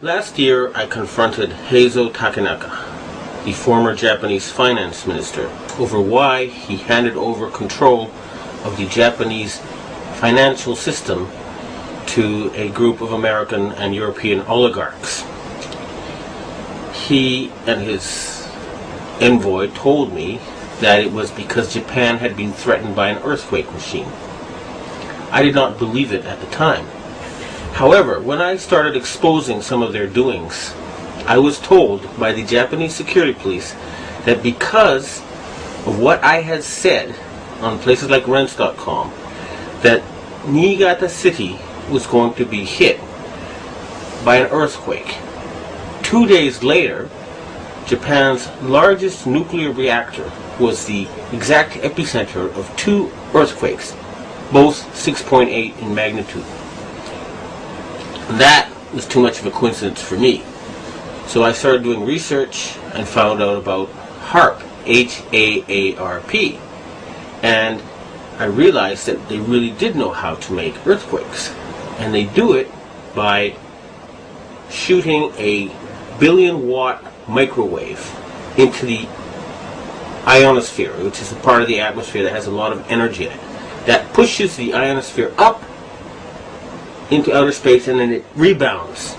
Last year, I confronted Heizo Takenaka, the former Japanese finance minister, over why he handed over control of the Japanese financial system to a group of American and European oligarchs. He and his envoy told me that it was because Japan had been threatened by an earthquake machine. I did not believe it at the time. However, when I started exposing some of their doings, I was told by the Japanese security police that because of what I had said on places like rents.com, that Niigata City was going to be hit by an earthquake. 2 days later, Japan's largest nuclear reactor was the exact epicenter of 2 earthquakes, both 6.8 in magnitude. That was too much of a coincidence for me. So I started doing research and found out about Haarp, H-A-A-R-P. And I realized that they really did know how to make earthquakes. And they do it by shooting a 1 billion watt microwave into the ionosphere, which is a part of the atmosphere that has a lot of energy in it. That pushes the ionosphere up into outer space, and then it rebounds.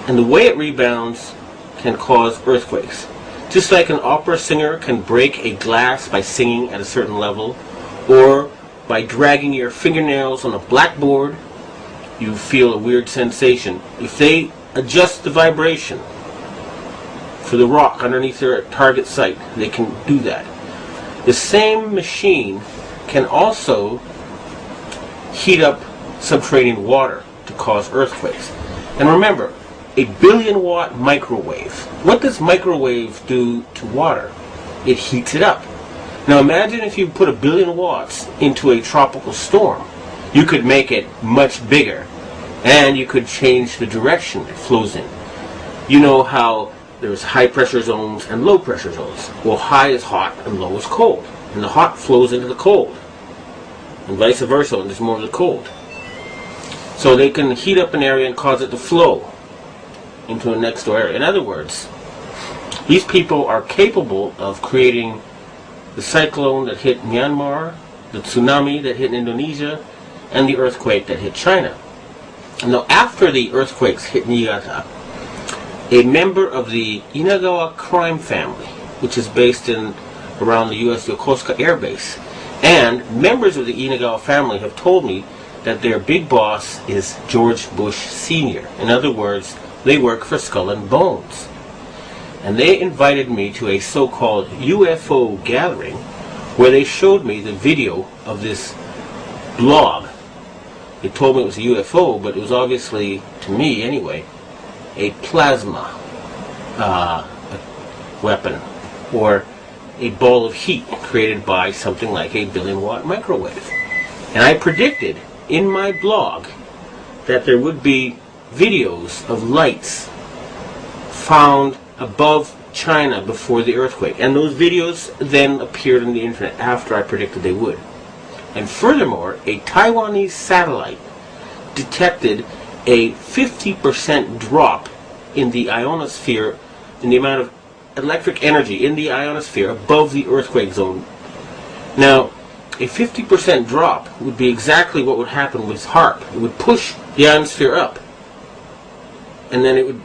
And the way it rebounds can cause earthquakes. Just like an opera singer can break a glass by singing at a certain level, or by dragging your fingernails on a blackboard, you feel a weird sensation. If they adjust the vibration for the rock underneath their target site, they can do that. The same machine can also heat up subterranean water to cause earthquakes. And remember, a 1 billion watt microwave. What does microwave do to water? It heats it up. Now imagine if you put 1 billion watts into a tropical storm. You could make it much bigger, and you could change the direction it flows in. You know how there's high pressure zones and low pressure zones. Well, high is hot and low is cold. And the hot flows into the cold. And vice versa, and there's more of the cold. So they can heat up an area and cause it to flow into a next door area. In other words, these people are capable of creating the cyclone that hit Myanmar, the tsunami that hit Indonesia, and the earthquake that hit China. Now, after the earthquakes hit Niigata, a member of the Inagawa crime family, which is based in around the U.S. Yokosuka Air Base, and members of the Inagawa family have told me that their big boss is George Bush Sr. In other words, they work for Skull and Bones. And they invited me to a so-called UFO gathering where they showed me the video of this blog. They told me it was a UFO, but it was obviously, to me anyway, a plasma weapon, or a ball of heat created by something like a 1 billion watt microwave. And I predicted in my blog that there would be videos of lights found above China before the earthquake. And those videos then appeared on the internet after I predicted they would. And furthermore, a Taiwanese satellite detected a 50% drop in the ionosphere, in the amount of electric energy in the ionosphere above the earthquake zone. Now, a 50% drop would be exactly what would happen with Haarp. It would push the ionosphere up, and then it would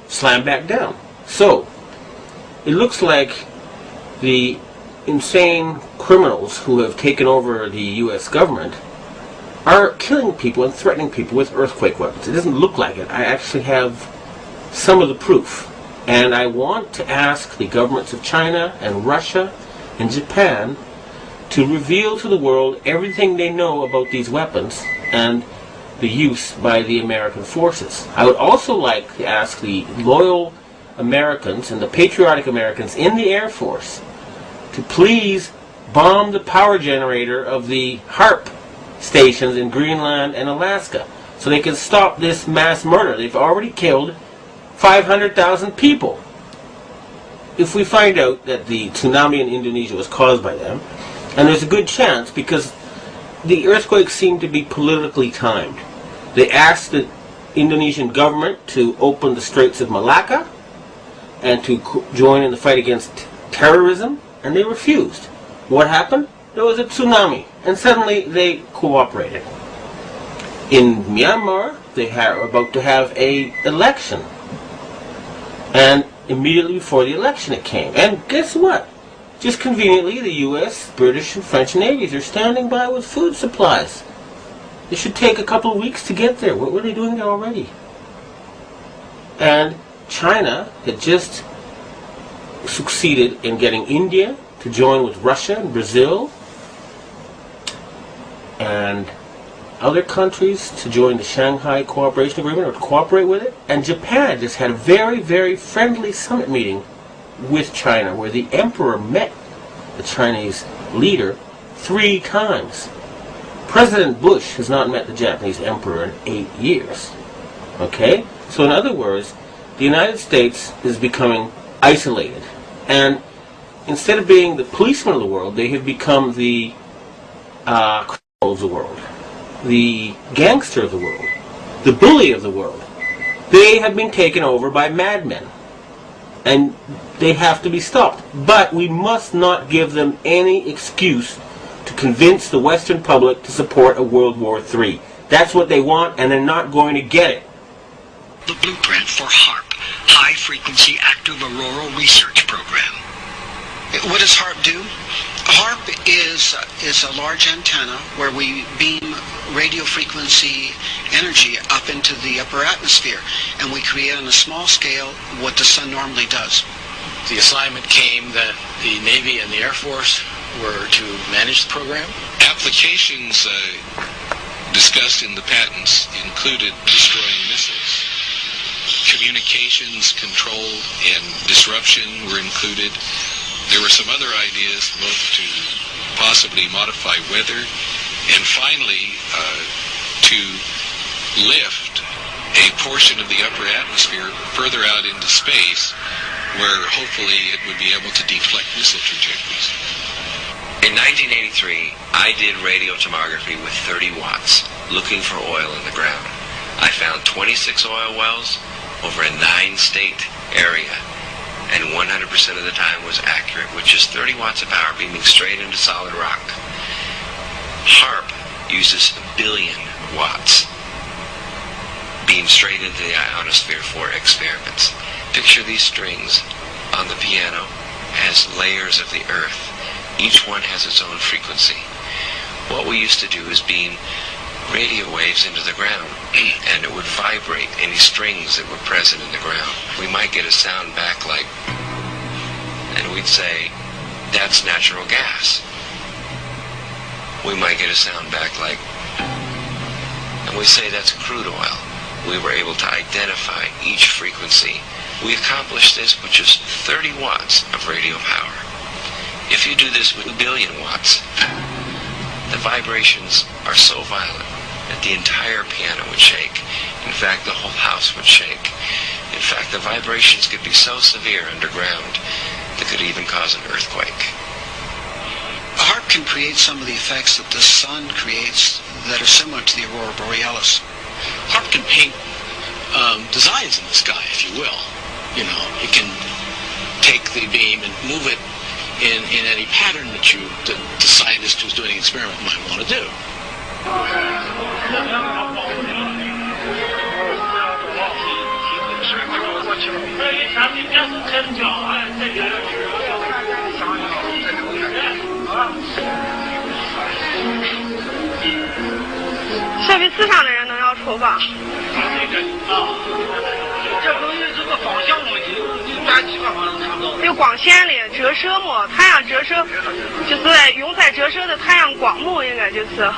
slam back down. So, it looks like the insane criminals who have taken over the U.S. government are killing people and threatening people with earthquake weapons. It doesn't look like it. I actually have some of the proof. And I want to ask the governments of China and Russia and Japan to reveal to the world everything they know about these weapons and the use by the American forces. I would also like to ask the loyal Americans and the patriotic Americans in the Air Force to please bomb the power generator of the Haarp stations in Greenland and Alaska so they can stop this mass murder. They've already killed 500,000 people. If we find out that the tsunami in Indonesia was caused by them, and there's a good chance because the earthquakes seem to be politically timed. They asked the Indonesian government to open the Straits of Malacca and to join in the fight against terrorism, and they refused. What happened? There was a tsunami, and suddenly they cooperated. In Myanmar, they were about to have an election, and immediately before the election it came. And guess what? Just conveniently, the U.S., British, and French navies are standing by with food supplies. It should take a couple of weeks to get there. What were they doing there already? And China had just succeeded in getting India to join with Russia and Brazil and other countries to join the Shanghai Cooperation Agreement or to cooperate with it. And Japan just had a very, very friendly summit meeting with China where the emperor met the Chinese leader 3 times. President Bush has not met the Japanese emperor in 8 years. Okay? So in other words, the United States is becoming isolated. And instead of being the policeman of the world, they have become the criminal of the world, the gangster of the world, the bully of the world. They have been taken over by madmen. And they have to be stopped. But we must not give them any excuse to convince the Western public to support a World War III. That's what they want, and they're not going to get it. The blueprint for HAARP, High Frequency Active Auroral Research Program. What does HAARP do? HAARP is a large antenna where we beam radio frequency energy up into the upper atmosphere, and we create on a small scale what the sun normally does. The assignment came that the Navy and the Air Force were to manage the program. Applications discussed in the patents included destroying missiles. Communications control and disruption were included. There were some other ideas, both to possibly modify weather and finally to lift a portion of the upper atmosphere further out into space where hopefully it would be able to deflect missile trajectories. In 1983, I did radio tomography with 30 watts, looking for oil in the ground. I found 26 oil wells over a 9-state area, and 100% of the time was accurate, with just 30 watts of power beaming straight into solid rock. HAARP uses 1 billion watts, beamed straight into the ionosphere for experiments. Picture these strings on the piano as layers of the earth. Each one has its own frequency. What we used to do is beam radio waves into the ground, and it would vibrate any strings that were present in the ground. We might get a sound back like, and we'd say, that's natural gas. We might get a sound back like, and we say that's crude oil. We were able to identify each frequency. We accomplished this with just 30 watts of radio power. If you do this with 1 billion watts, the vibrations are so violent that the entire piano would shake. In fact, the whole house would shake. In fact, the vibrations could be so severe underground that could even cause an earthquake. HAARP can create some of the effects that the sun creates that are similar to the aurora borealis. HAARP can paint designs in the sky, if you will. You know, it can take the beam and move it in any pattern that the scientist who's doing an experiment might want to do. 设备思想的人能要抽吧？这东西这个方向问题，你打几块方向差不多。有光线的折射嘛，太阳折射就是用在折射的太阳光幕，应该就是。